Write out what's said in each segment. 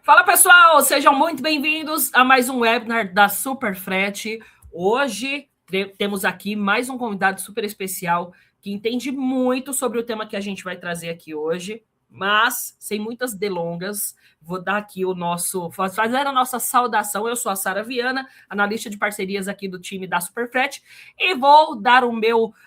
Fala pessoal, sejam muito bem-vindos a mais um webinar da Superfrete. Hoje temos aqui mais um convidado super especial que entende muito sobre o tema que a gente vai trazer aqui hoje, mas sem muitas delongas, vou dar aqui fazer a nossa saudação. Eu sou a Sara Viana, analista de parcerias aqui do time da Superfrete, e vou dar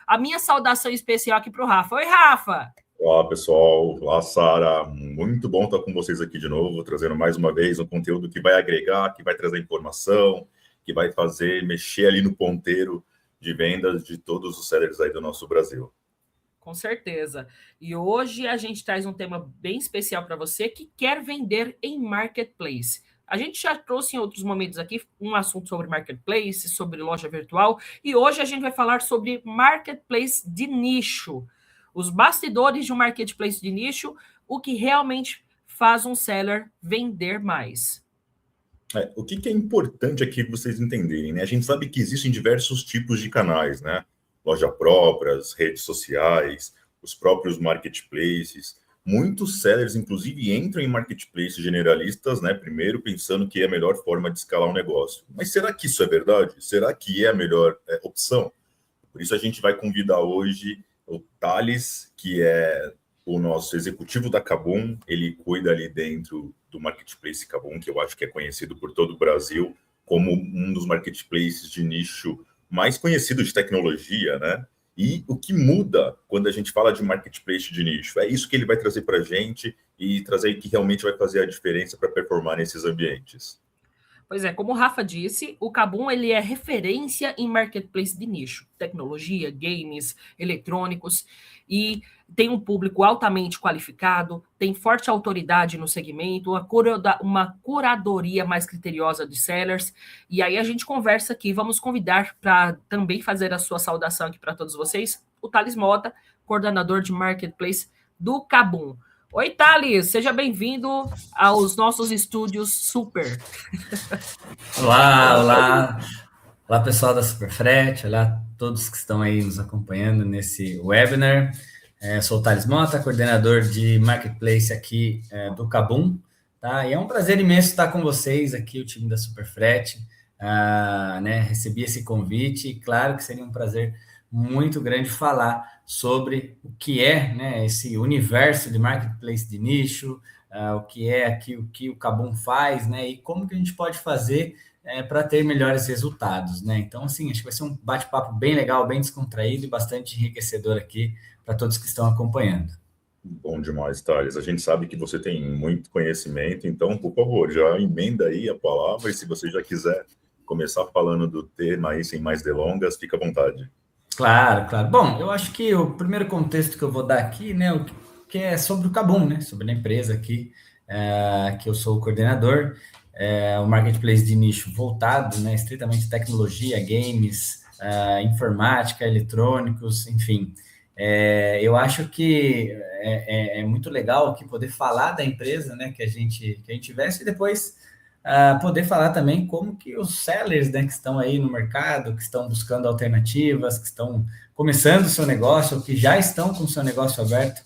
a minha saudação especial aqui para o Rafa. Oi, Rafa! Olá, pessoal. Olá, Sara. Muito bom estar com vocês aqui de novo, trazendo mais uma vez um conteúdo que vai agregar, que vai trazer informação, que vai fazer mexer ali no ponteiro de vendas de todos os sellers aí do nosso Brasil. Com certeza. E hoje a gente traz um tema bem especial para você que quer vender em marketplace. A gente já trouxe em outros momentos aqui um assunto sobre marketplace, sobre loja virtual, e hoje a gente vai falar sobre marketplace de nicho. Os bastidores de um marketplace de nicho, o que realmente faz um seller vender mais. O que é importante aqui vocês entenderem, né? A gente sabe que existem diversos tipos de canais, né? Loja próprias, redes sociais, os próprios marketplaces. Muitos sellers, inclusive, entram em marketplaces generalistas, né? Primeiro pensando que é a melhor forma de escalar um negócio. Mas será que isso é verdade? Será que é a melhor opção? Por isso a gente vai convidar hoje o Thales, que é o nosso executivo da Kabum. Ele cuida ali dentro do Marketplace Kabum, que eu acho que é conhecido por todo o Brasil como um dos marketplaces de nicho mais conhecidos de tecnologia, né? E o que muda quando a gente fala de marketplace de nicho? É isso que ele vai trazer para a gente e trazer que realmente vai fazer a diferença para performar nesses ambientes. Pois é, como o Rafa disse, o Kabum ele é referência em marketplace de nicho, tecnologia, games, eletrônicos, e tem um público altamente qualificado, tem forte autoridade no segmento, uma curadoria mais criteriosa de sellers, e aí a gente conversa aqui, vamos convidar para também fazer a sua saudação aqui para todos vocês, o Thales Mota, coordenador de marketplace do Kabum. Oi, Thales, seja bem-vindo aos nossos estúdios Super. Olá, pessoal da Superfrete, olá todos que estão aí nos acompanhando nesse webinar. Sou o Thales Mota, coordenador de Marketplace aqui do Kabum, tá? E é um prazer imenso estar com vocês aqui, o time da Superfrete, né? Recebi esse convite e claro que seria um prazer muito grande falar sobre o que é, né, esse universo de Marketplace de nicho, o que é aqui, o que o Kabum faz, né, e como que a gente pode fazer para ter melhores resultados, né? Então, assim, acho que vai ser um bate-papo bem legal, bem descontraído e bastante enriquecedor aqui para todos que estão acompanhando. Bom demais, Thales. A gente sabe que você tem muito conhecimento, então, por favor, já emenda aí a palavra e se você já quiser começar falando do tema aí sem mais delongas, fica à vontade. Claro. Bom, eu acho que o primeiro contexto que eu vou dar aqui, né, o que é sobre o Kabum, né, sobre a empresa aqui, que eu sou o coordenador, o marketplace de nicho voltado, né, estritamente tecnologia, games, informática, eletrônicos, enfim. Eu acho que é muito legal aqui poder falar da empresa, né, que a gente tivesse e depois poder falar também como que os sellers, né, que estão aí no mercado, que estão buscando alternativas, que estão começando o seu negócio, ou que já estão com o seu negócio aberto,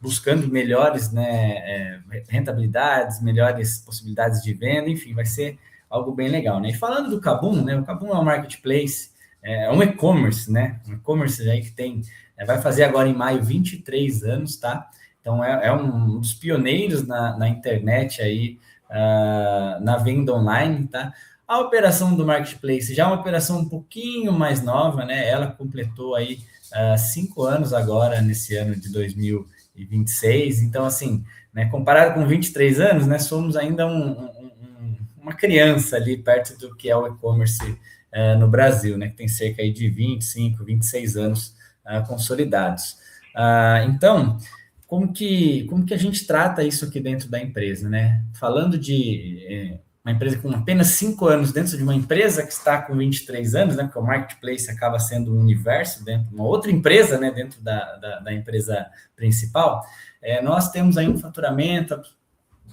buscando melhores, né, rentabilidades, melhores possibilidades de venda, enfim, vai ser algo bem legal, né? E falando do Kabum, né, o Kabum é um marketplace, é um e-commerce, né? Um e-commerce aí que tem, vai fazer agora em maio 23 anos, tá? Então é um dos pioneiros na internet aí, na venda online, tá? A operação do marketplace já é uma operação um pouquinho mais nova, né? Ela completou aí 5 anos agora, nesse ano de 2026. Então, assim, né, comparado com 23 anos, né, somos ainda uma criança ali perto do que é o e-commerce no Brasil, né? Que tem cerca aí de 25, 26 anos consolidados. Então, como que a gente trata isso aqui dentro da empresa, né? Falando de uma empresa com apenas 5 anos dentro de uma empresa que está com 23 anos, né? Porque o marketplace acaba sendo um universo dentro de uma outra empresa, né? Dentro da empresa principal, nós temos aí um faturamento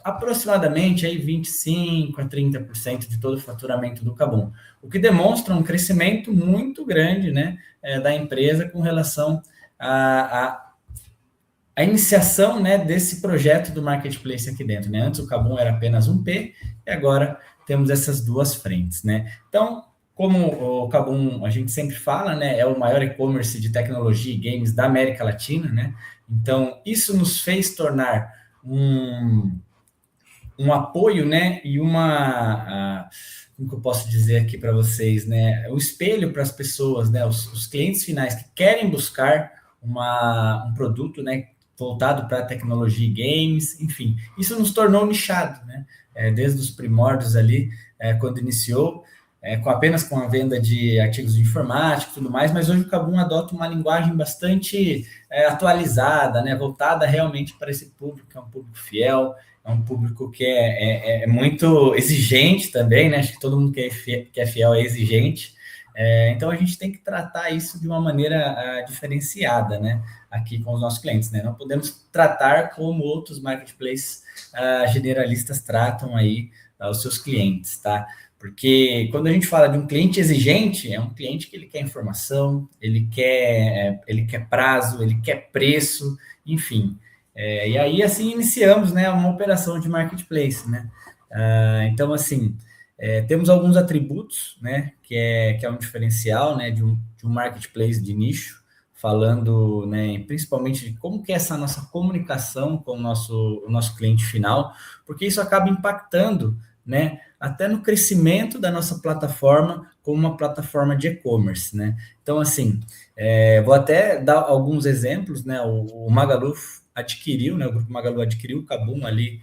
aproximadamente aí 25% a 30% de todo o faturamento do Kabum, o que demonstra um crescimento muito grande, né? Da empresa com relação a iniciação, né, desse projeto do marketplace aqui dentro, né? Antes o Kabum era apenas um P e agora temos essas duas frentes, né? Então, como o Kabum, a gente sempre fala, né, é o maior e-commerce de tecnologia e games da América Latina, né? Então, isso nos fez tornar um apoio, né, e como que eu posso dizer aqui para vocês, né, o espelho para as pessoas, né, os clientes finais que querem buscar um produto, né, voltado para tecnologia e games, enfim, isso nos tornou nichado, né, desde os primórdios ali, quando iniciou, apenas com a venda de artigos de informática e tudo mais, mas hoje o Kabum adota uma linguagem bastante atualizada, né, voltada realmente para esse público, que é um público fiel, é um público que é muito exigente também, né? Acho que todo mundo que é fiel é exigente. Então, a gente tem que tratar isso de uma maneira diferenciada, né? Aqui com os nossos clientes, né? Não podemos tratar como outros marketplaces generalistas tratam aí os seus clientes, tá? Porque quando a gente fala de um cliente exigente, é um cliente que ele quer informação, ele quer prazo, ele quer preço, enfim. E aí, assim, iniciamos, né, uma operação de marketplace, né? Então, assim, temos alguns atributos, né, que é um diferencial, né, de um marketplace de nicho, falando, né, principalmente de como que é essa nossa comunicação com o nosso cliente final, porque isso acaba impactando, né, até no crescimento da nossa plataforma como uma plataforma de e-commerce, né? Então, assim, vou até dar alguns exemplos, né? O Magalu adquiriu, né? O Grupo Magalu adquiriu o Kabum ali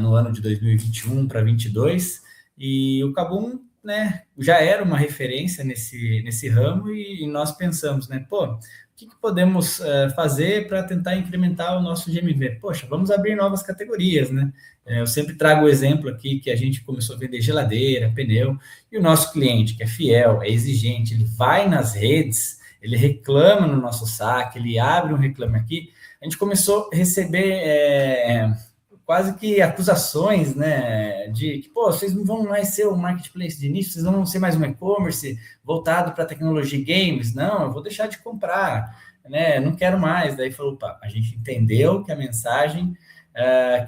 no ano de 2021 para 2022, e o Kabum, né, já era uma referência nesse ramo, e nós pensamos, né, pô, o que podemos fazer para tentar incrementar o nosso GMV? Poxa, vamos abrir novas categorias, né? Eu sempre trago o exemplo aqui que a gente começou a vender geladeira, pneu, e o nosso cliente, que é fiel, é exigente, ele vai nas redes, ele reclama no nosso saque, ele abre um reclame aqui, a gente começou a receber quase que acusações, né, de que, pô, vocês não vão mais ser um marketplace de nicho, vocês não vão ser mais um e-commerce voltado para tecnologia e games, não, eu vou deixar de comprar, né, não quero mais. Daí falou, opa, a gente entendeu que a mensagem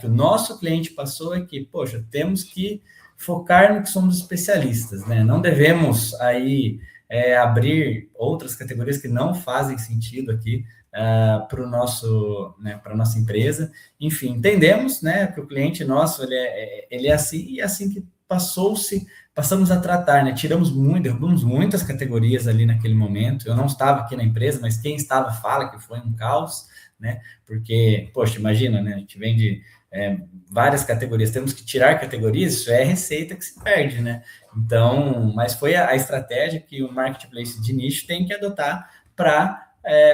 que o nosso cliente passou é que, poxa, temos que focar no que somos especialistas, né, não devemos aí abrir outras categorias que não fazem sentido aqui para o nosso, né, para a nossa empresa. Enfim, entendemos, né, que o cliente nosso ele é assim, e é assim que passamos a tratar, né? Derrubamos muitas categorias ali naquele momento. Eu não estava aqui na empresa, mas quem estava fala que foi um caos, né? Porque, poxa, imagina, né? A gente vende várias categorias, temos que tirar categorias, isso é receita que se perde, né? Então, mas foi a estratégia que o marketplace de nicho tem que adotar para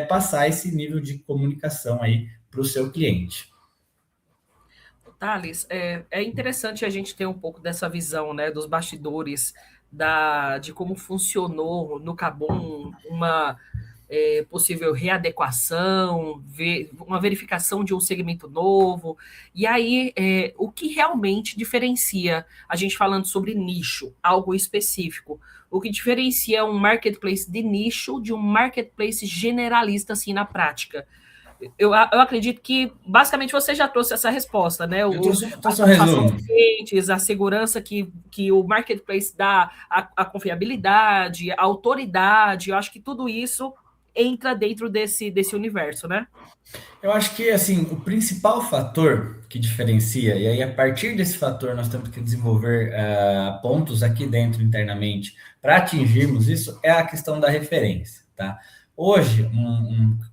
passar esse nível de comunicação aí para o seu cliente. Thales, é interessante a gente ter um pouco dessa visão, né, dos bastidores, de como funcionou no Kabum uma possível readequação, uma verificação de um segmento novo. E aí, o que realmente diferencia, a gente falando sobre nicho, algo específico, o que diferencia um marketplace de nicho de um marketplace generalista, assim, na prática? Eu acredito que, basicamente, você já trouxe essa resposta, né? A segurança que o marketplace dá, a confiabilidade, a autoridade, eu acho que tudo isso entra dentro desse universo, né? Eu acho que, assim, o principal fator que diferencia, e aí a partir desse fator nós temos que desenvolver pontos aqui dentro internamente para atingirmos isso, é a questão da referência, tá? Hoje,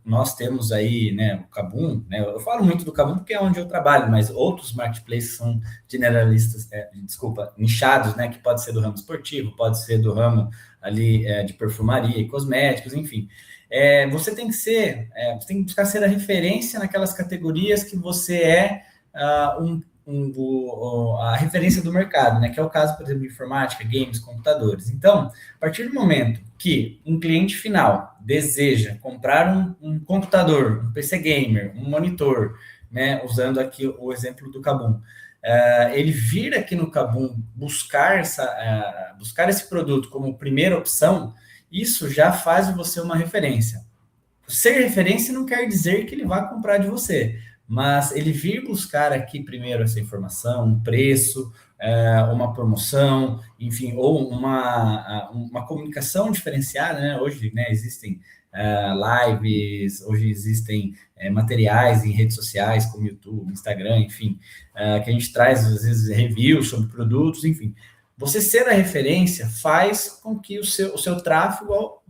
nós temos aí, né, o Kabum, né, eu falo muito do Kabum porque é onde eu trabalho, mas outros marketplaces são generalistas, nichados, né, que pode ser do ramo esportivo, pode ser do ramo ali de perfumaria e cosméticos, enfim. Você tem que buscar ser a referência naquelas categorias que você a referência do mercado, né? Que é o caso, por exemplo, de informática, games, computadores. Então, a partir do momento que um cliente final deseja comprar um computador, um PC gamer, um monitor, né? Usando aqui o exemplo do Kabum, ele vir aqui no Kabum buscar esse produto como primeira opção, isso já faz você uma referência. ser referência não quer dizer que ele vai comprar de você, mas ele vir buscar aqui primeiro essa informação, um preço, uma promoção, enfim, ou uma comunicação diferenciada, né? Hoje, né, existem lives, hoje existem materiais em redes sociais, como YouTube, Instagram, enfim, que a gente traz, às vezes, reviews sobre produtos, enfim. Você ser a referência faz com que o seu tráfego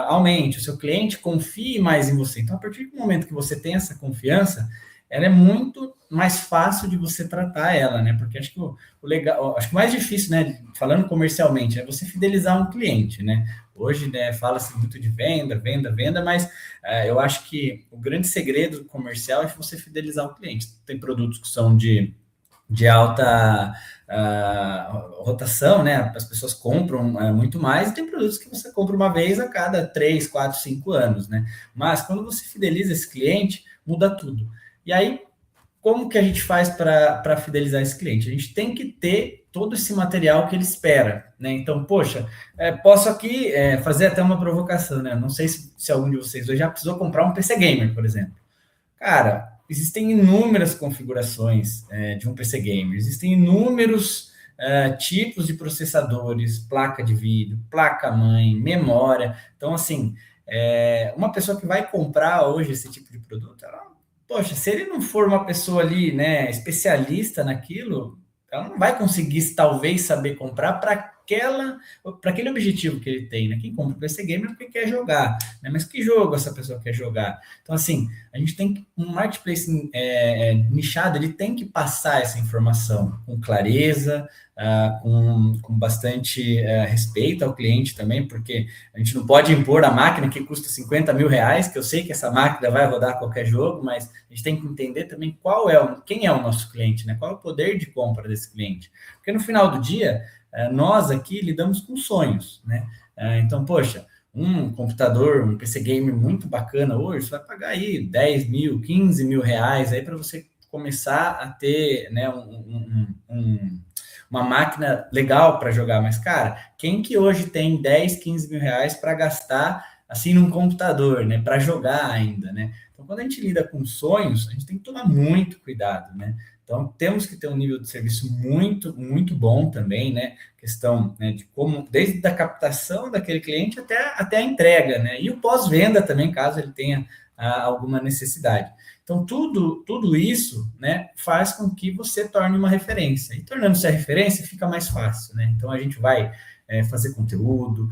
aumente, o seu cliente confie mais em você. Então, a partir do momento que você tem essa confiança, ela é muito mais fácil de você tratar ela, né? Porque acho que o legal, acho que o mais difícil, né, falando comercialmente, é você fidelizar um cliente, né? Hoje, né, fala-se muito de venda, mas eu acho que o grande segredo comercial é você fidelizar o cliente. Tem produtos que são de alta rotação, né? As pessoas compram muito mais, e tem produtos que você compra uma vez a cada 3, 4, 5 anos, né? Mas quando você fideliza esse cliente, muda tudo. E aí, como que a gente faz para fidelizar esse cliente? A gente tem que ter todo esse material que ele espera, né? Então, poxa, posso aqui fazer até uma provocação, né? Não sei se algum de vocês hoje já precisou comprar um PC Gamer, por exemplo. Cara, existem inúmeras configurações de um PC Gamer, existem inúmeros tipos de processadores, placa de vídeo, placa-mãe, memória. Então, assim, uma pessoa que vai comprar hoje esse tipo de produto, poxa, se ele não for uma pessoa ali, né, especialista naquilo, ela não vai conseguir, talvez, saber comprar para aquele objetivo que ele tem, né? Quem compra o PC Gamer é porque quer jogar, né? Mas que jogo essa pessoa quer jogar? Então, assim, a gente tem um marketplace nichado, ele tem que passar essa informação com clareza, com bastante respeito ao cliente também, porque a gente não pode impor a máquina que custa 50 mil reais, que eu sei que essa máquina vai rodar qualquer jogo, mas a gente tem que entender também quem é o nosso cliente, né? Qual é o poder de compra desse cliente. Porque no final do dia, nós aqui lidamos com sonhos, né? Então, poxa, um computador, um PC Gamer muito bacana hoje, você vai pagar aí 10 mil, 15 mil reais aí para você começar a ter, né, uma máquina legal para jogar. Mas, cara, quem que hoje tem 10, 15 mil reais para gastar assim num computador, né, para jogar ainda, né? Então, quando a gente lida com sonhos, a gente tem que tomar muito cuidado, né? Então, temos que ter um nível de serviço muito, muito bom também, né? Questão, né, de como, desde a captação daquele cliente até a entrega, né? E o pós-venda também, caso ele tenha alguma necessidade. Então, tudo isso, né, faz com que você torne uma referência. E tornando-se a referência, fica mais fácil, né? Então, a gente vai fazer conteúdo,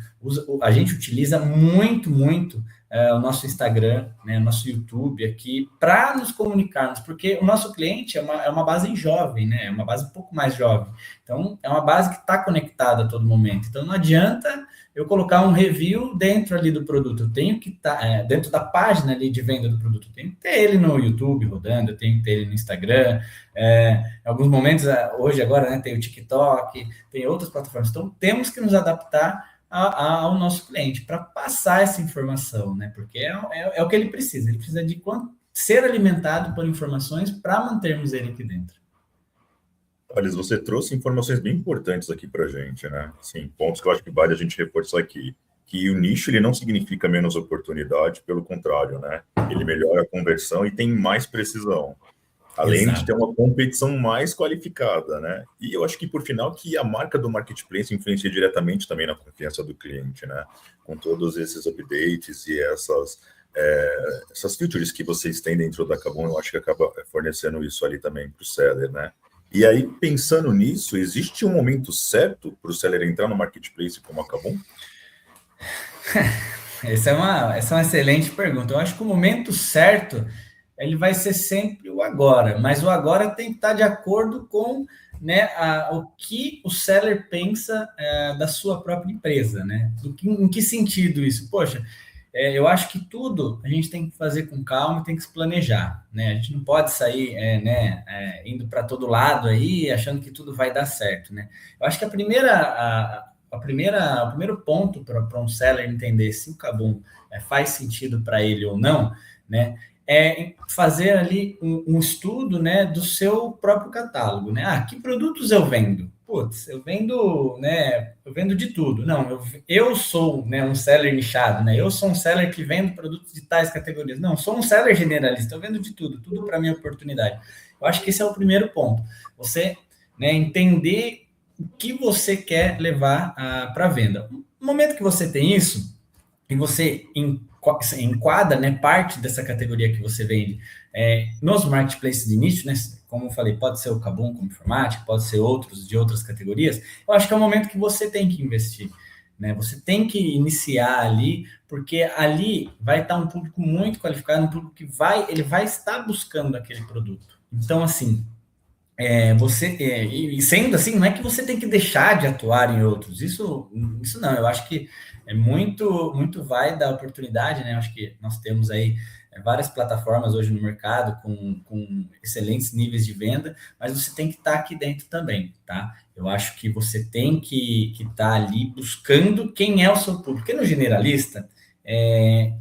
a gente utiliza muito o nosso Instagram, né, o nosso YouTube aqui, para nos comunicarmos, porque o nosso cliente é uma base jovem, né, é uma base um pouco mais jovem. Então, é uma base que está conectada a todo momento. Então, não adianta eu colocar um review dentro ali do produto. Eu tenho que estar dentro da página ali de venda do produto. Eu tenho que ter ele no YouTube rodando, eu tenho que ter ele no Instagram. Em alguns momentos, hoje agora, né, tem o TikTok, tem outras plataformas. Então, temos que nos adaptar ao nosso cliente para passar essa informação, né? Porque é o que ele precisa de ser alimentado por informações para mantermos ele aqui dentro. Olha, você trouxe informações bem importantes aqui para a gente, né? Sim, pontos que eu acho que vale a gente reforçar aqui. Que o nicho, ele não significa menos oportunidade, pelo contrário, né? Ele melhora a conversão e tem mais precisão. Além Exato. de ter uma competição mais qualificada, né? E eu acho que, por final, que a marca do marketplace influencia diretamente também na confiança do cliente, né? Com todos esses updates e essas features que vocês têm dentro da Kabum, eu acho que acaba fornecendo isso ali também para o seller, né? E aí, pensando nisso, existe um momento certo para o seller entrar no marketplace como a Kabum? Essa é uma excelente pergunta. Eu acho que o momento certo ele vai ser sempre o agora, mas o agora tem que estar de acordo com, né, o que o seller pensa da sua própria empresa, né? Em que sentido isso? Poxa, eu acho que tudo a gente tem que fazer com calma, tem que se planejar, né? A gente não pode sair, indo para todo lado aí, achando que tudo vai dar certo, né? Eu acho que o primeiro ponto para um seller entender se o Kabum faz sentido para ele ou não, né? é fazer ali um estudo, né, do seu próprio catálogo, né? Ah, que produtos eu vendo? Putz, eu vendo, né? Eu vendo de tudo. Não, eu sou, né, um seller nichado, né? Eu sou um seller que vende produtos de tais categorias. Não, sou um seller generalista. Eu vendo de tudo, tudo para minha oportunidade. Eu acho que esse é o primeiro ponto. Você, né, entender o que você quer levar para a venda. No momento que você tem isso e você enquadra, né, parte dessa categoria que você vende nos marketplaces de nicho, né, como eu falei, pode ser o Kabum como informática, pode ser outros de outras categorias, eu acho que é o momento que você tem que investir, né, você tem que iniciar ali, porque ali vai estar um público muito qualificado, um público que ele vai estar buscando aquele produto. Então, assim, e sendo assim, não é que você tem que deixar de atuar em outros, isso não, eu acho que muito vai da oportunidade, né? Eu acho que nós temos aí várias plataformas hoje no mercado com excelentes níveis de venda, mas você tem que estar aqui dentro também, tá? Eu acho que você tem que estar ali buscando quem é o seu público, porque no generalista,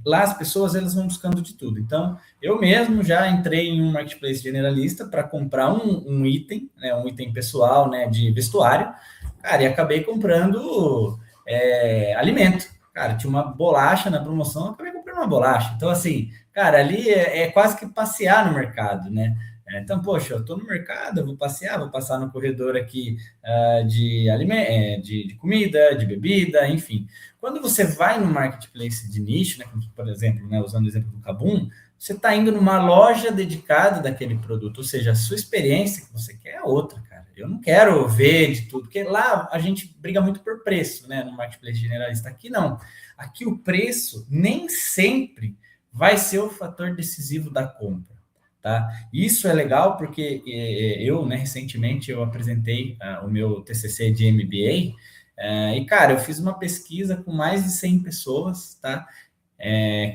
lá as pessoas elas vão buscando de tudo, então eu mesmo já entrei em um marketplace generalista para comprar um item, né, um item pessoal, né, de vestuário, cara, e acabei comprando alimento. Cara, tinha uma bolacha na promoção, eu acabei comprando uma bolacha. Então, assim, cara, ali é quase que passear no mercado, né? Então, poxa, eu estou no mercado, eu vou passear, vou passar no corredor aqui de comida, de bebida, enfim. Quando você vai no marketplace de nicho, né, como, por exemplo, né, usando o exemplo do Kabum, você está indo numa loja dedicada daquele produto, ou seja, a sua experiência que você quer é outra, cara. Eu não quero ver de tudo, porque lá a gente briga muito por preço, né, no marketplace generalista. Aqui não. Aqui o preço nem sempre vai ser o fator decisivo da compra, tá? Isso é legal porque eu, né, recentemente eu apresentei o meu TCC de MBA e, cara, eu fiz uma pesquisa com mais de 100 pessoas, tá?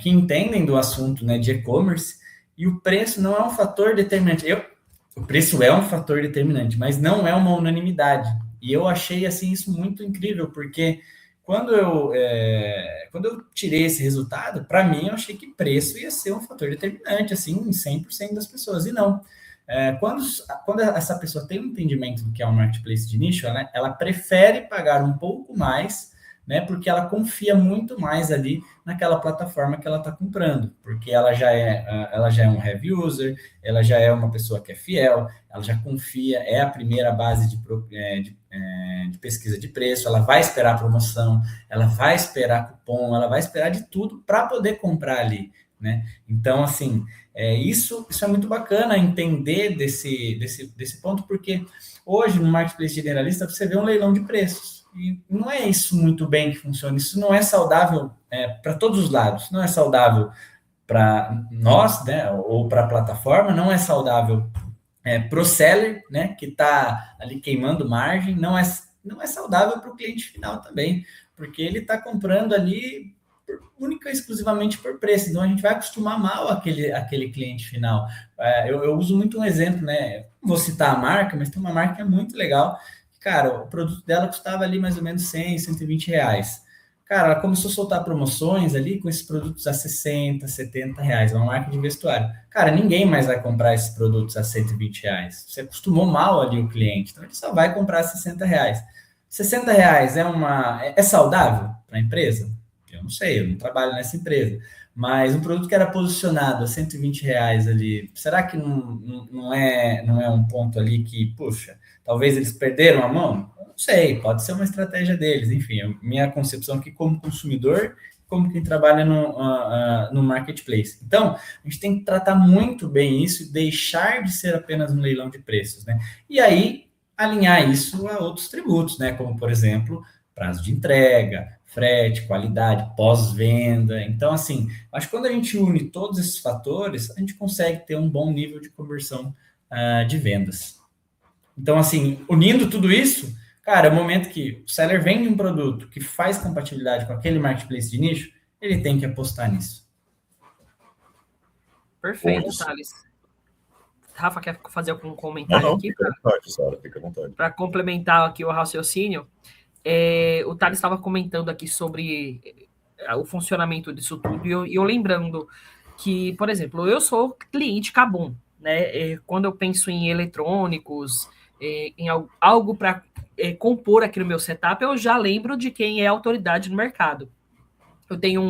Que entendem do assunto, né, de e-commerce, e o preço não é um fator determinante. O preço é um fator determinante, mas não é uma unanimidade. E eu achei assim isso muito incrível, porque quando eu tirei esse resultado, para mim eu achei que preço ia ser um fator determinante, assim, em 100% das pessoas, e não. Quando essa pessoa tem um entendimento do que é um marketplace de nicho, ela prefere pagar um pouco mais, né, porque ela confia muito mais ali naquela plataforma que ela está comprando, porque ela já é um heavy user, ela já é uma pessoa que é fiel, ela já confia, é a primeira base de pesquisa de preço, ela vai esperar promoção, ela vai esperar cupom, ela vai esperar de tudo para poder comprar ali, né? Então, assim, isso é muito bacana entender desse ponto, porque hoje no marketplace generalista você vê um leilão de preços, e não é isso muito bem que funciona, isso não é saudável para todos os lados, não é saudável para nós, né, ou para a plataforma, não é saudável para o seller, né, que está ali queimando margem, não é saudável para o cliente final também, porque ele está comprando ali única e exclusivamente por preço, então a gente vai acostumar mal aquele cliente final. Eu uso muito um exemplo, né, não vou citar a marca, mas tem uma marca que é muito legal. Cara, o produto dela custava ali mais ou menos 100, 120 reais. Cara, ela começou a soltar promoções ali com esses produtos a 60, 70 reais. É uma marca de vestuário. Cara, ninguém mais vai comprar esses produtos a 120 reais. Você acostumou mal ali o cliente. Então, ele só vai comprar a 60 reais. 60 reais é saudável para a empresa? Eu não sei, eu não trabalho nessa empresa. Mas um produto que era posicionado a 120 reais ali, será que não é um ponto ali que, puxa, talvez eles perderam a mão? Eu não sei, pode ser uma estratégia deles. Enfim, minha concepção aqui como consumidor, como quem trabalha no marketplace. Então, a gente tem que tratar muito bem isso e deixar de ser apenas um leilão de preços, né? E aí, alinhar isso a outros tributos, né? Como, por exemplo, prazo de entrega, frete, qualidade, pós-venda. Então, assim, acho que quando a gente une todos esses fatores, a gente consegue ter um bom nível de conversão de vendas. Então, assim, unindo tudo isso, cara, é o momento que o seller vende um produto que faz compatibilidade com aquele marketplace de nicho, ele tem que apostar nisso. Perfeito, Thales. Rafa, quer fazer algum comentário aqui? Fica à vontade, Sara, fica à vontade. Para complementar aqui o raciocínio, o Thales estava comentando aqui sobre o funcionamento disso tudo, e eu lembrando que, por exemplo, eu sou cliente Kabum, né? Quando eu penso em eletrônicos, em algo para compor aqui no meu setup, eu já lembro de quem é autoridade no mercado. Eu tenho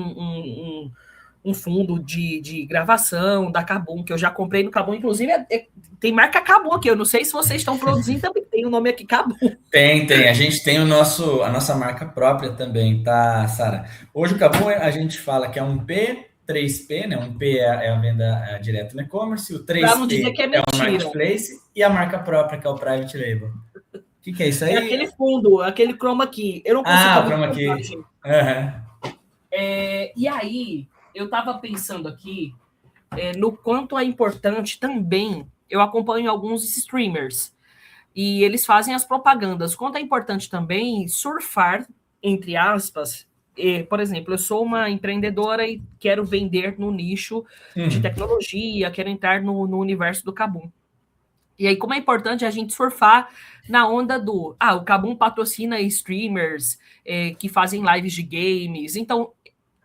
um fundo de gravação da Kabum, que eu já comprei no Kabum, inclusive tem marca Kabum aqui, eu não sei se vocês estão produzindo, também tem o nome aqui Kabum. Tem. A gente tem a nossa marca própria também, tá, Sara? Hoje o Kabum, a gente fala que é um P, 3P, né? Um P é a venda direto no e-commerce, o Para não dizer 3P que é é o mentira. marketplace e a marca própria, que é o private label. O que é isso aí? É aquele fundo, aquele chroma key. Eu não consigo o chroma key. E aí, eu estava pensando aqui no quanto é importante também. Eu acompanho alguns streamers e eles fazem as propagandas. Quanto é importante também surfar, entre aspas. Por exemplo, eu sou uma empreendedora e quero vender no nicho de tecnologia, quero entrar no universo do Kabum. E aí, como é importante a gente surfar na onda do... o Kabum patrocina streamers que fazem lives de games. Então,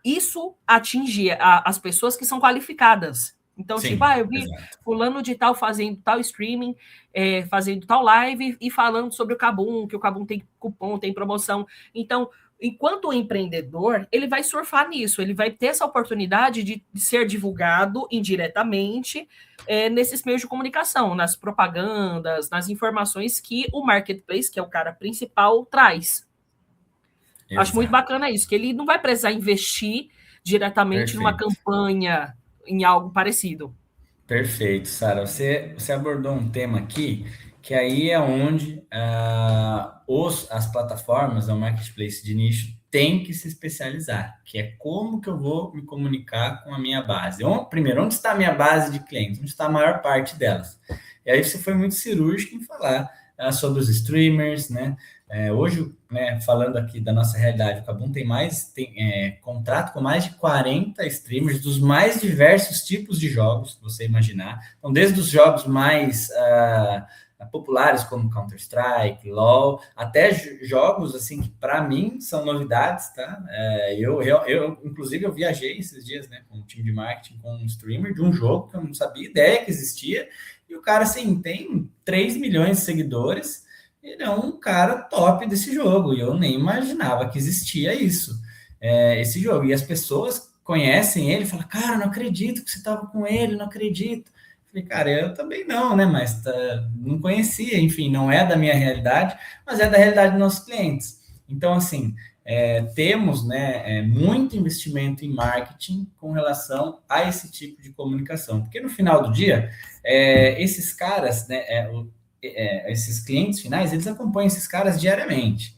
isso atinge as pessoas que são qualificadas. Então, Sim, eu vi fulano de tal fazendo tal streaming, fazendo tal live e falando sobre o Kabum, que o Kabum tem cupom, tem promoção. Então, enquanto empreendedor, ele vai surfar nisso, ele vai ter essa oportunidade de ser divulgado indiretamente nesses meios de comunicação, nas propagandas, nas informações que o marketplace, que é o cara principal, traz. Exato. Acho muito bacana isso, que ele não vai precisar investir diretamente numa campanha, em algo parecido. Perfeito, Sara. Você abordou um tema aqui que aí é onde as plataformas, o marketplace de nicho, tem que se especializar, que é como que eu vou me comunicar com a minha base. Primeiro, onde está a minha base de clientes? Onde está a maior parte delas? E aí você foi muito cirúrgico em falar sobre os streamers, né? Hoje, né, falando aqui da nossa realidade, o Kabum tem contrato com mais de 40 streamers dos mais diversos tipos de jogos que você imaginar. Então, desde os jogos mais populares como Counter-Strike, LoL, até jogos assim que para mim são novidades, tá? Inclusive eu viajei esses dias, né, com um time de marketing, com um streamer de um jogo que eu não sabia ideia que existia, e o cara assim tem 3 milhões de seguidores. Ele é um cara top desse jogo, e eu nem imaginava que existia isso, esse jogo. E as pessoas conhecem ele, falam, cara, não acredito que você estava com ele, não acredito. Falei, cara, eu também não, né? Mas não conhecia, enfim, não é da minha realidade, mas é da realidade dos nossos clientes. Então, assim, temos, né, muito investimento em marketing com relação a esse tipo de comunicação. Porque no final do dia, esses caras, né, esses clientes finais, eles acompanham esses caras diariamente.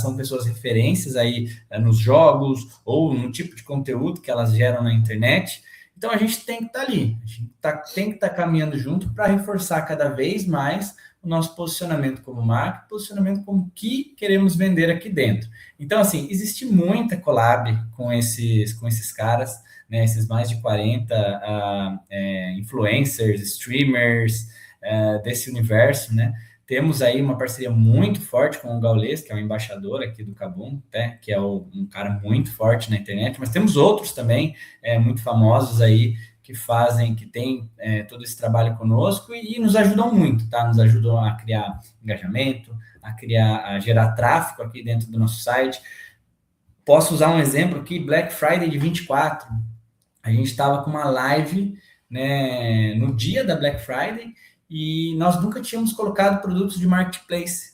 São pessoas referências aí nos jogos ou no tipo de conteúdo que elas geram na internet. Então, a gente tem que estar ali, a gente tem que estar caminhando junto para reforçar cada vez mais o nosso posicionamento como marca, posicionamento como que queremos vender aqui dentro. Então, assim, existe muita collab com esses caras, né, esses mais de 40 influencers, streamers desse universo, né? Temos aí uma parceria muito forte com o Gaules, que é o embaixador aqui do Kabum, né? Que é um cara muito forte na internet, mas temos outros também muito famosos aí que tem todo esse trabalho conosco e nos ajudam muito, tá? Nos ajudam a criar engajamento, a gerar tráfego aqui dentro do nosso site. Posso usar um exemplo aqui, Black Friday de 24. A gente estava com uma live, né, no dia da Black Friday, e nós nunca tínhamos colocado produtos de marketplace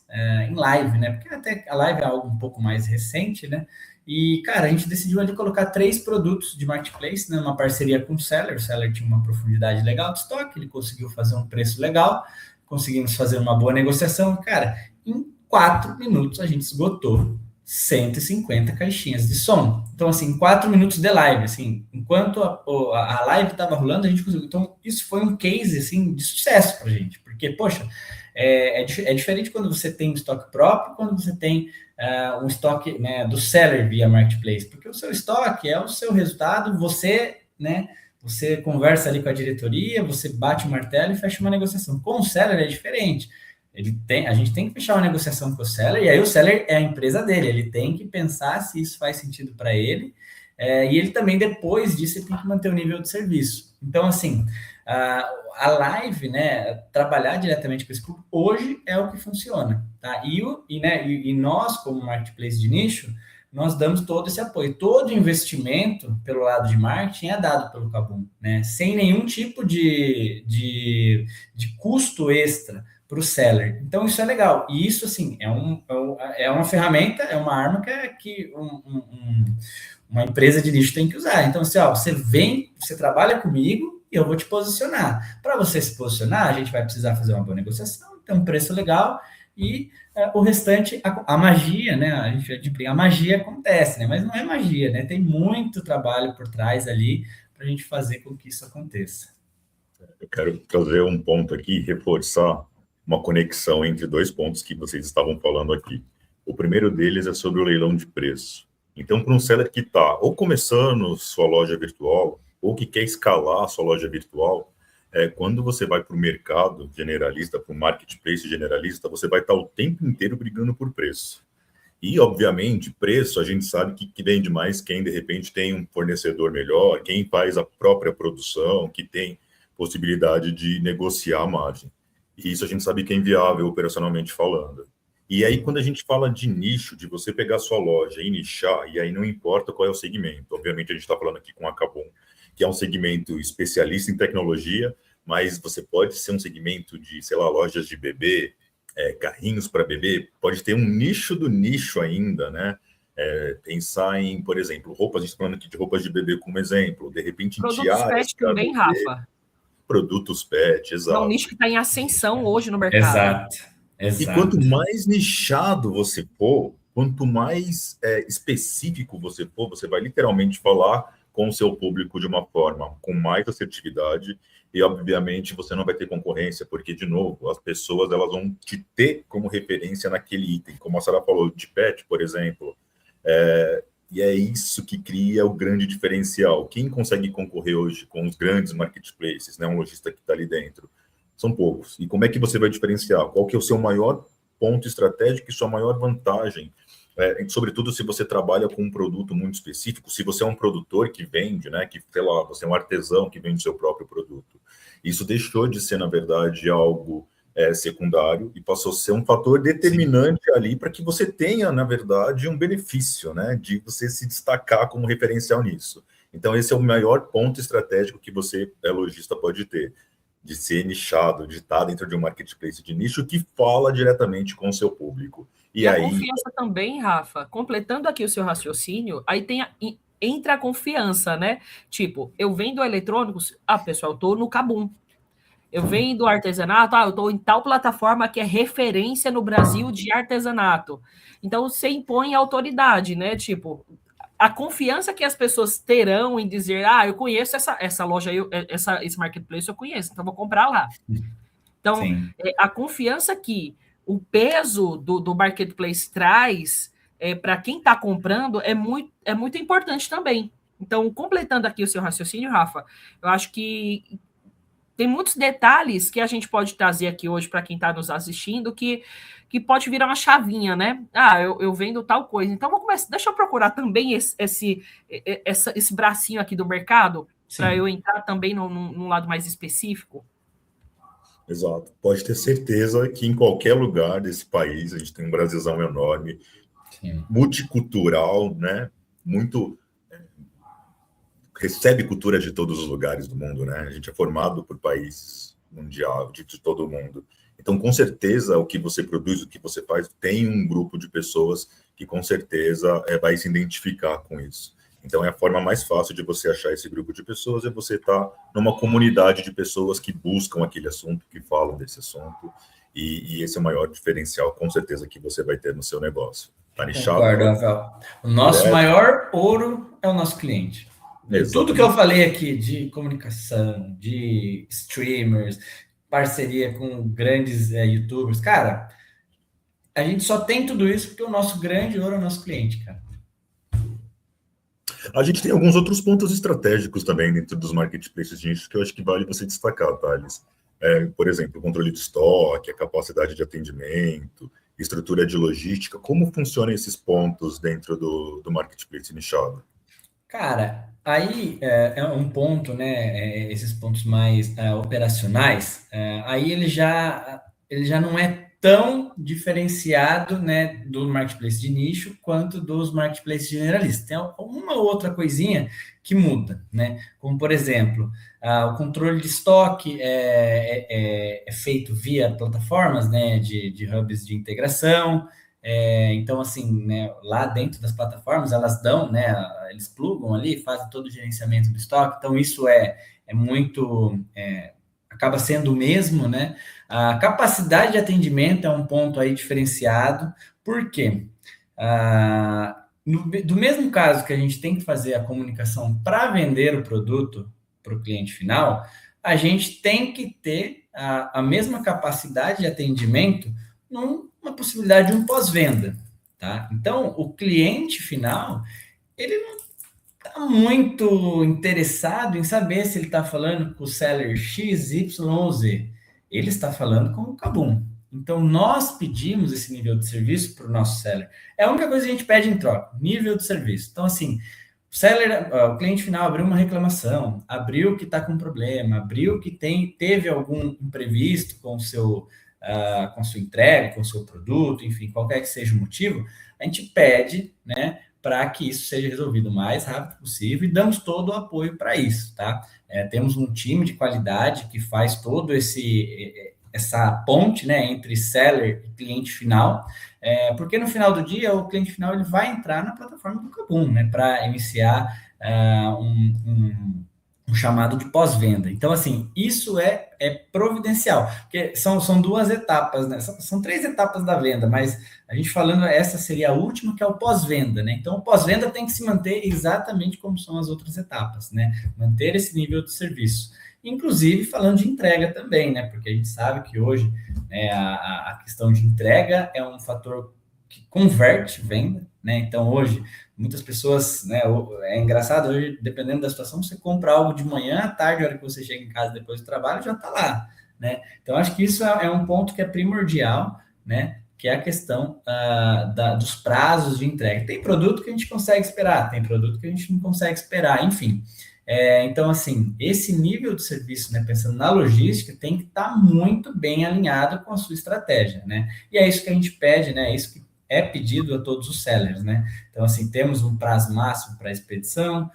em live, né? Porque até a live é algo um pouco mais recente, né? E, cara, a gente decidiu ali colocar 3 produtos de marketplace, né? Uma parceria com o seller. O seller tinha uma profundidade legal de estoque, ele conseguiu fazer um preço legal, conseguimos fazer uma boa negociação. Cara, em 4 minutos a gente esgotou 150 caixinhas de som. Então, assim, 4 minutos de live, assim, enquanto a live estava rolando, a gente conseguiu. Então, isso foi um case, assim, de sucesso para a gente, porque, poxa, é diferente quando você tem um estoque próprio, quando você tem um estoque, né, do seller via marketplace, porque o seu estoque é o seu resultado, você, né, você conversa ali com a diretoria, você bate o martelo e fecha uma negociação. Com o seller é diferente. A gente tem que fechar uma negociação com o seller, e aí o seller é a empresa dele, ele tem que pensar se isso faz sentido para ele, e ele também, depois disso, ele tem que manter o nível de serviço. Então, assim, a live, né, trabalhar diretamente com esse público, hoje é o que funciona, tá? E nós, como marketplace de nicho, nós damos todo esse apoio. Todo investimento pelo lado de marketing é dado pelo KaBuM, né? Sem nenhum tipo de custo extra para o seller. Então, isso é legal. E isso, assim, é uma ferramenta, é uma arma que uma empresa de nicho tem que usar. Então, assim, você trabalha comigo e eu vou te posicionar. Para você se posicionar, a gente vai precisar fazer uma boa negociação, ter um preço legal e o restante, a magia, né? A gente vai brincar, a magia acontece, né? Mas não é magia, né? Tem muito trabalho por trás ali para a gente fazer com que isso aconteça. Eu quero trazer um ponto aqui, reforçar uma conexão entre dois pontos que vocês estavam falando aqui. O primeiro deles é sobre o leilão de preço. Então, para um seller que está ou começando sua loja virtual, ou que quer escalar sua loja virtual, quando você vai para o mercado generalista, para o marketplace generalista, você vai estar o tempo inteiro brigando por preço. E, obviamente, preço, a gente sabe que vende mais quem, de repente, tem um fornecedor melhor, quem faz a própria produção, que tem possibilidade de negociar a margem. E isso a gente sabe que é inviável operacionalmente falando. E aí, quando a gente fala de nicho, de você pegar a sua loja e nichar, e aí não importa qual é o segmento, obviamente a gente está falando aqui com a KaBuM, que é um segmento especialista em tecnologia, mas você pode ser um segmento de, sei lá, lojas de bebê, carrinhos para bebê, pode ter um nicho do nicho ainda, né? Pensar em, por exemplo, roupas, a gente está falando aqui de roupas de bebê como exemplo, de repente em Produtos tiaras pet também, bebê, Rafa. produtos pet, É um exato. nicho que está em ascensão hoje no mercado. Exato. E quanto mais nichado você for, quanto mais específico você for, você vai literalmente falar com o seu público de uma forma com mais assertividade e, obviamente, você não vai ter concorrência, porque, de novo, as pessoas elas vão te ter como referência naquele item. Como a Sara falou, de pet, por exemplo, e é isso que cria o grande diferencial. Quem consegue concorrer hoje com os grandes marketplaces, né, um lojista que está ali dentro? São poucos. E como é que você vai diferenciar? Qual que é o seu maior ponto estratégico e sua maior vantagem? Sobretudo se você trabalha com um produto muito específico, se você é um produtor que vende, né, que, sei lá, você é um artesão que vende seu próprio produto. Isso deixou de ser, na verdade, algo secundário e passou a ser um fator determinante Sim. ali para que você tenha, na verdade, um benefício, né, de você se destacar como referencial nisso. Então, esse é o maior ponto estratégico que você, lojista, pode ter, de ser nichado, de estar dentro de um marketplace de nicho que fala diretamente com o seu público. E aí... a confiança também, Rafa, completando aqui o seu raciocínio, aí entra a confiança, né? Tipo, eu vendo eletrônicos, pessoal, eu tô no KaBuM. Eu vendo artesanato, eu tô em tal plataforma que é referência no Brasil de artesanato. Então, você impõe autoridade, né? Tipo, a confiança que as pessoas terão em dizer, eu conheço essa loja, esse marketplace eu conheço, então vou comprar lá. Então, a confiança que o peso do marketplace traz para quem está comprando é muito importante também. Então, completando aqui o seu raciocínio, Rafa, eu acho que tem muitos detalhes que a gente pode trazer aqui hoje para quem está nos assistindo que pode virar uma chavinha, né? Eu vendo tal coisa. Então, deixa eu procurar também esse bracinho aqui do mercado para eu entrar também num lado mais específico. Exato. Pode ter certeza que em qualquer lugar desse país, a gente tem um Brasilzão enorme, Sim. multicultural, né? Muito... recebe cultura de todos os lugares do mundo, né? A gente é formado por países mundial, de todo o mundo. Então, com certeza, o que você produz, o que você faz, tem um grupo de pessoas que, com certeza, vai se identificar com isso. Então, é a forma mais fácil de você achar esse grupo de pessoas, é você estar numa comunidade de pessoas que buscam aquele assunto, que falam desse assunto, e esse é o maior diferencial, com certeza, que você vai ter no seu negócio. Tá nichado? Concordo, Rafael. O nosso maior ouro é o nosso cliente. Exatamente. Tudo que eu falei aqui de comunicação, de streamers, parceria com grandes youtubers, cara, a gente só tem tudo isso porque o nosso grande ouro é o nosso cliente, cara. A gente tem alguns outros pontos estratégicos também dentro dos marketplaces de nicho que eu acho que vale você destacar, Thales. Por exemplo, o controle de estoque, a capacidade de atendimento, estrutura de logística. Como funcionam esses pontos dentro do marketplace nichado? Cara, aí é um ponto, né? Esses pontos mais operacionais, aí ele já não é tão diferenciado, né, do marketplace de nicho quanto dos marketplaces generalistas. Tem uma outra coisinha que muda, né? Como, por exemplo, o controle de estoque é feito via plataformas, né, de hubs de integração. Então, assim, né, lá dentro das plataformas, elas dão, né, eles plugam ali, fazem todo o gerenciamento do estoque, então isso é muito, acaba sendo o mesmo, né? A capacidade de atendimento é um ponto aí diferenciado, por quê? Do mesmo caso que a gente tem que fazer a comunicação para vender o produto para o cliente final, a gente tem que ter a mesma capacidade de atendimento numa possibilidade de um pós-venda, tá? Então, o cliente final, ele não está muito interessado em saber se ele está falando com o seller X, Y ou Z. Ele está falando com o Kabum. Então, nós pedimos esse nível de serviço para o nosso seller. É a única coisa que a gente pede em troca, nível de serviço. Então, assim, o cliente final abriu uma reclamação, abriu que está com problema, abriu que teve algum imprevisto com com sua entrega, com o seu produto, enfim, qualquer que seja o motivo, a gente pede, né, para que isso seja resolvido o mais rápido possível e damos todo o apoio para isso, tá? Temos um time de qualidade que faz todo essa ponte, né, entre seller e cliente final, porque no final do dia o cliente final ele vai entrar na plataforma do Kabum, né, para iniciar um chamado de pós-venda. Então, assim, isso é providencial, porque são duas etapas, né? São três etapas da venda, mas a gente falando, essa seria a última, que é o pós-venda, né? Então, o pós-venda tem que se manter exatamente como são as outras etapas, né? Manter esse nível de serviço. Inclusive, falando de entrega também, né? Porque a gente sabe que hoje, né, a questão de entrega é um fator que converte venda, né? Então, hoje, muitas pessoas, né? É engraçado, hoje, dependendo da situação, você compra algo de manhã, à tarde, a hora que você chega em casa depois do trabalho, já está lá, né? Então, acho que isso é um ponto que é primordial, né? Que é a questão dos prazos de entrega. Tem produto que a gente consegue esperar, tem produto que a gente não consegue esperar, enfim. Então, assim, esse nível de serviço, né, pensando na logística, tem que estar muito bem alinhado com a sua estratégia, né? E é isso que a gente pede, né? É isso que é pedido a todos os sellers, né? Então, assim, temos um prazo máximo para a expedição,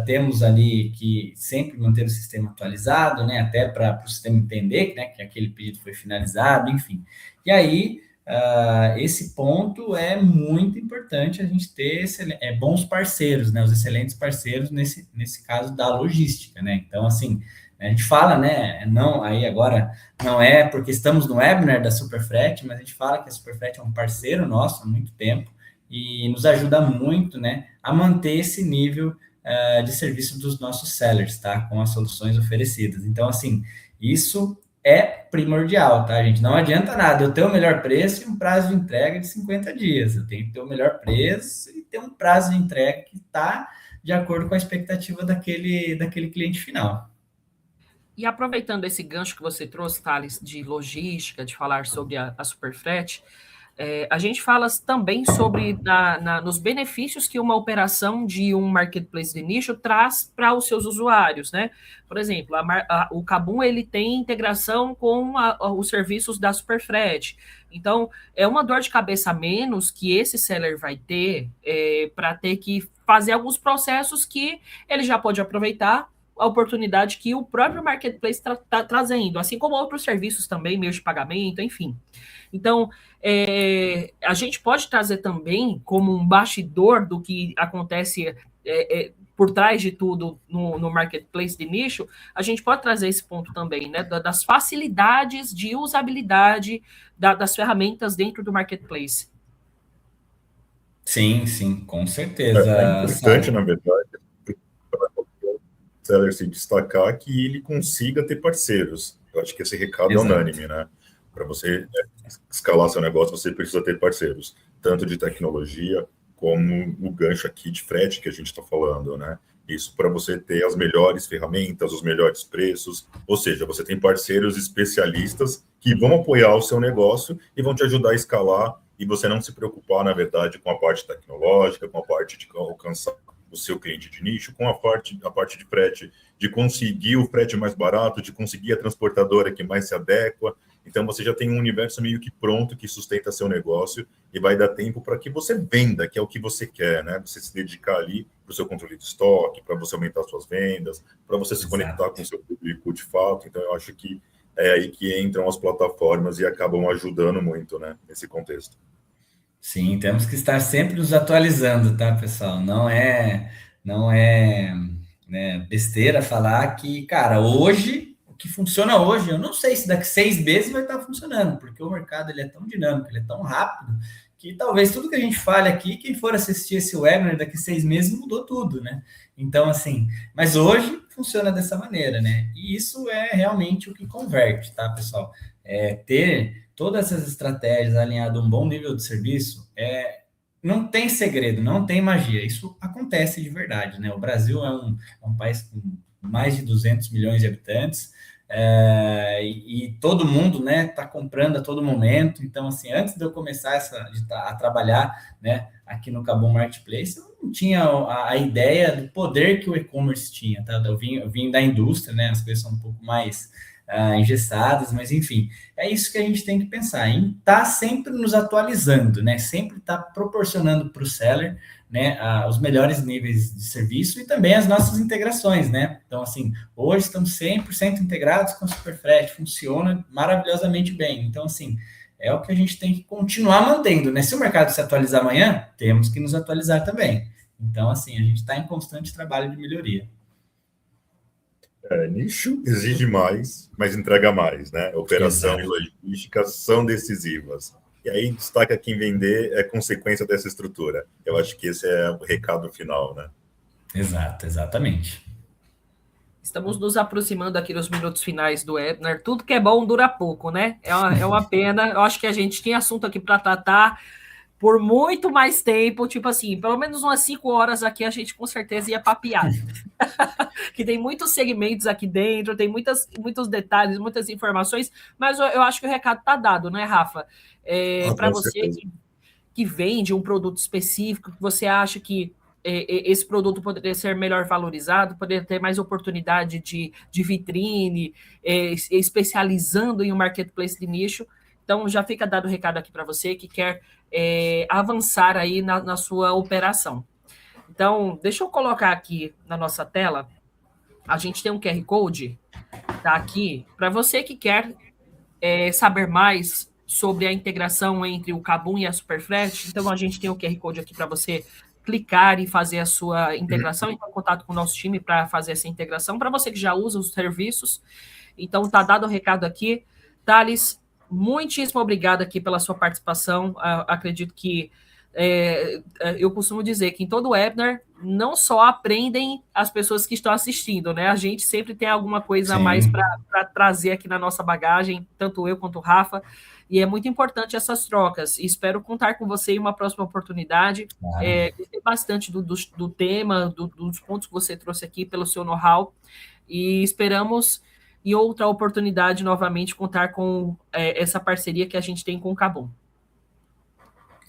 temos ali que sempre manter o sistema atualizado, né? Até para o sistema entender, né, que aquele pedido foi finalizado, enfim. E aí, esse ponto é muito importante a gente ter bons parceiros, né? Os excelentes parceiros nesse caso da logística, né? Então, assim, a gente fala, né? Não, aí agora não é porque estamos no webinar da Superfret, mas a gente fala que a Superfret é um parceiro nosso há muito tempo e nos ajuda muito, né, a manter esse nível de serviço dos nossos sellers, tá? Com as soluções oferecidas. Então, assim, isso é primordial, tá, gente? Não adianta nada eu ter o melhor preço e um prazo de entrega de 50 dias. Eu tenho que ter o melhor preço e ter um prazo de entrega que está de acordo com a expectativa daquele cliente final. E aproveitando esse gancho que você trouxe, Thales, de logística, de falar sobre a Superfret, a gente fala também sobre nos benefícios que uma operação de um marketplace de nicho traz para os seus usuários, né? Por exemplo, o Kabum ele tem integração com os serviços da Superfret. Então, é uma dor de cabeça a menos que esse seller vai ter para ter que fazer alguns processos que ele já pode aproveitar a oportunidade que o próprio marketplace está trazendo, assim como outros serviços também, meios de pagamento, enfim. Então, a gente pode trazer também como um bastidor do que acontece por trás de tudo no marketplace de nicho, a gente pode trazer esse ponto também, né, das facilidades de usabilidade das ferramentas dentro do marketplace. Sim, com certeza. É importante, na verdade, seller se destacar, que ele consiga ter parceiros. Eu acho que esse recado é unânime, né? Para você escalar seu negócio, você precisa ter parceiros, tanto de tecnologia como o gancho aqui de frete que a gente está falando, né? Isso para você ter as melhores ferramentas, os melhores preços, ou seja, você tem parceiros especialistas que vão apoiar o seu negócio e vão te ajudar a escalar e você não se preocupar, na verdade, com a parte tecnológica, com a parte de alcançar o seu cliente de nicho com a parte de frete, de conseguir o frete mais barato, de conseguir a transportadora que mais se adequa. Então, você já tem um universo meio que pronto que sustenta seu negócio e vai dar tempo para que você venda, que é o que você quer, né? Você se dedicar ali para o seu controle de estoque, para você aumentar suas vendas, para você se conectar com o seu público de fato. Então, eu acho que é aí que entram as plataformas e acabam ajudando muito, né, nesse contexto. Sim, temos que estar sempre nos atualizando, tá, pessoal? Não é, né, besteira falar que, cara, hoje, o que funciona hoje, eu não sei se daqui 6 meses vai estar funcionando, porque o mercado ele é tão dinâmico, ele é tão rápido, que talvez tudo que a gente fale aqui, quem for assistir esse webinar daqui 6 meses mudou tudo, né? Então, assim, mas hoje funciona dessa maneira, né? E isso é realmente o que converte, tá, pessoal? É ter todas essas estratégias alinhadas a um bom nível de serviço, não tem segredo, não tem magia. Isso acontece de verdade, né? O Brasil é um país com mais de 200 milhões de habitantes, e todo mundo, né, está comprando a todo momento. Então, assim, antes de eu começar a trabalhar, né, aqui no KaBuM Marketplace, eu não tinha a ideia do poder que o e-commerce tinha, tá? Eu vim da indústria, né? As coisas são um pouco mais engessadas, mas enfim, é isso que a gente tem que pensar, em estar sempre nos atualizando, né? Sempre estar proporcionando para o seller, né, os melhores níveis de serviço e também as nossas integrações, né? Então, assim, hoje estamos 100% integrados com o Superfrete, funciona maravilhosamente bem. Então, assim, é o que a gente tem que continuar mantendo, né? Se o mercado se atualizar amanhã, temos que nos atualizar também. Então, assim, a gente está em constante trabalho de melhoria. Nicho exige mais, mas entrega mais, né? Operação Exato. e logística são decisivas. E aí destaca quem vender é consequência dessa estrutura. Eu acho que esse é o recado final, né? Exato, exatamente. Estamos nos aproximando aqui dos minutos finais do webinar. Tudo que é bom dura pouco, né? É uma pena. Eu acho que a gente tem assunto aqui para tratar por muito mais tempo, tipo assim, pelo menos umas 5 horas aqui a gente com certeza ia papear. Que tem muitos segmentos aqui dentro, tem muitos detalhes, muitas informações, mas eu acho que o recado está dado, né, Rafa? Para você que vende um produto específico, que você acha que esse produto poderia ser melhor valorizado, poderia ter mais oportunidade de vitrine, especializando em um marketplace de nicho. Então, já fica dado o recado aqui para você que quer avançar aí na sua operação. Então, deixa eu colocar aqui na nossa tela. A gente tem um QR Code, tá aqui, para você que quer saber mais sobre a integração entre o KaBuM e a Superfrete. Então, a gente tem o QR Code aqui para você clicar e fazer a sua integração, entrar em contato com o nosso time para fazer essa integração. Para você que já usa os serviços, então tá dado o recado aqui. Thales, muitíssimo obrigado aqui pela sua participação. Acredito que eu costumo dizer que em todo webinar não só aprendem as pessoas que estão assistindo, né? A gente sempre tem alguma coisa a mais para trazer aqui na nossa bagagem, tanto eu quanto o Rafa, e é muito importante essas trocas. E espero contar com você em uma próxima oportunidade. Gostei bastante do tema, dos pontos que você trouxe aqui, pelo seu know-how, e esperamos em outra oportunidade novamente contar com essa parceria que a gente tem com o KaBuM.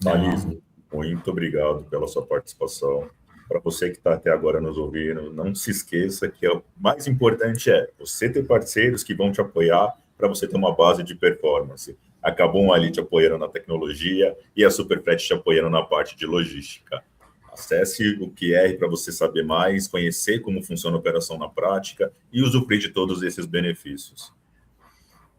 Thales, muito obrigado pela sua participação. Para você que está até agora nos ouvindo, não se esqueça que o mais importante é você ter parceiros que vão te apoiar para você ter uma base de performance. A KaBuM ali te apoiando na tecnologia e a Superfrete te apoiando na parte de logística. Acesse o QR para você saber mais, conhecer como funciona a operação na prática e usufruir de todos esses benefícios.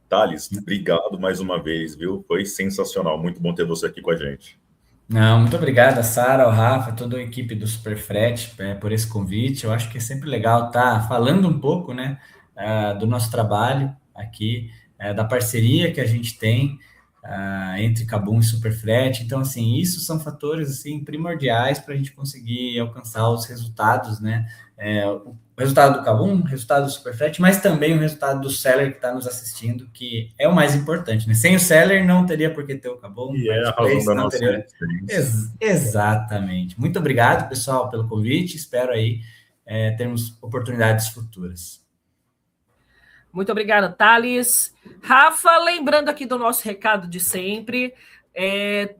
Thales, obrigado mais uma vez, viu? Foi sensacional, muito bom ter você aqui com a gente. Não, muito obrigado a Sara, ao Rafa, toda a equipe do Superfrete por esse convite. Eu acho que é sempre legal estar falando um pouco, né, do nosso trabalho aqui, da parceria que a gente tem entre KaBuM e Superfrete. Então, assim, isso são fatores assim primordiais para a gente conseguir alcançar os resultados, né? O resultado do KaBuM, o resultado do Superfrete, mas também o resultado do seller que está nos assistindo, que é o mais importante, né? Sem o seller não teria por que ter o KaBuM. E é a razão da nossa Exatamente. Muito obrigado, pessoal, pelo convite. Espero aí termos oportunidades futuras. Muito obrigada, Thales. Rafa, lembrando aqui do nosso recado de sempre,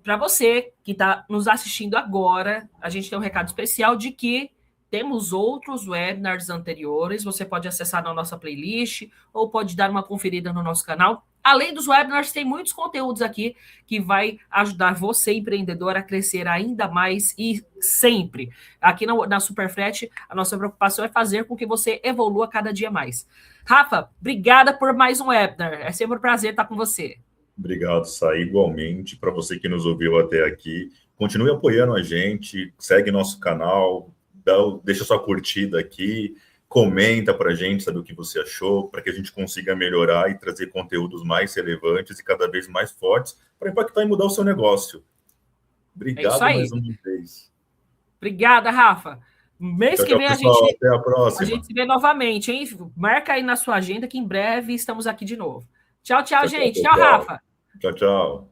para você que está nos assistindo agora, a gente tem um recado especial de que temos outros webinars anteriores, você pode acessar na nossa playlist ou pode dar uma conferida no nosso canal. Além dos webinars, tem muitos conteúdos aqui que vai ajudar você, empreendedor, a crescer ainda mais e sempre. Aqui na Superfret, a nossa preocupação é fazer com que você evolua cada dia mais. Rafa, obrigada por mais um webinar. É sempre um prazer estar com você. Obrigado, Sai. Igualmente, para você que nos ouviu até aqui, continue apoiando a gente, segue nosso canal, deixa sua curtida aqui, comenta para a gente, sabe o que você achou, para que a gente consiga melhorar e trazer conteúdos mais relevantes e cada vez mais fortes para impactar e mudar o seu negócio. Obrigado mais uma vez. Obrigada, Rafa. Mês que vem pessoal, até a próxima. A gente se vê novamente, hein? Marca aí na sua agenda que em breve estamos aqui de novo. Tchau, gente. Tchau, Rafa. Tchau.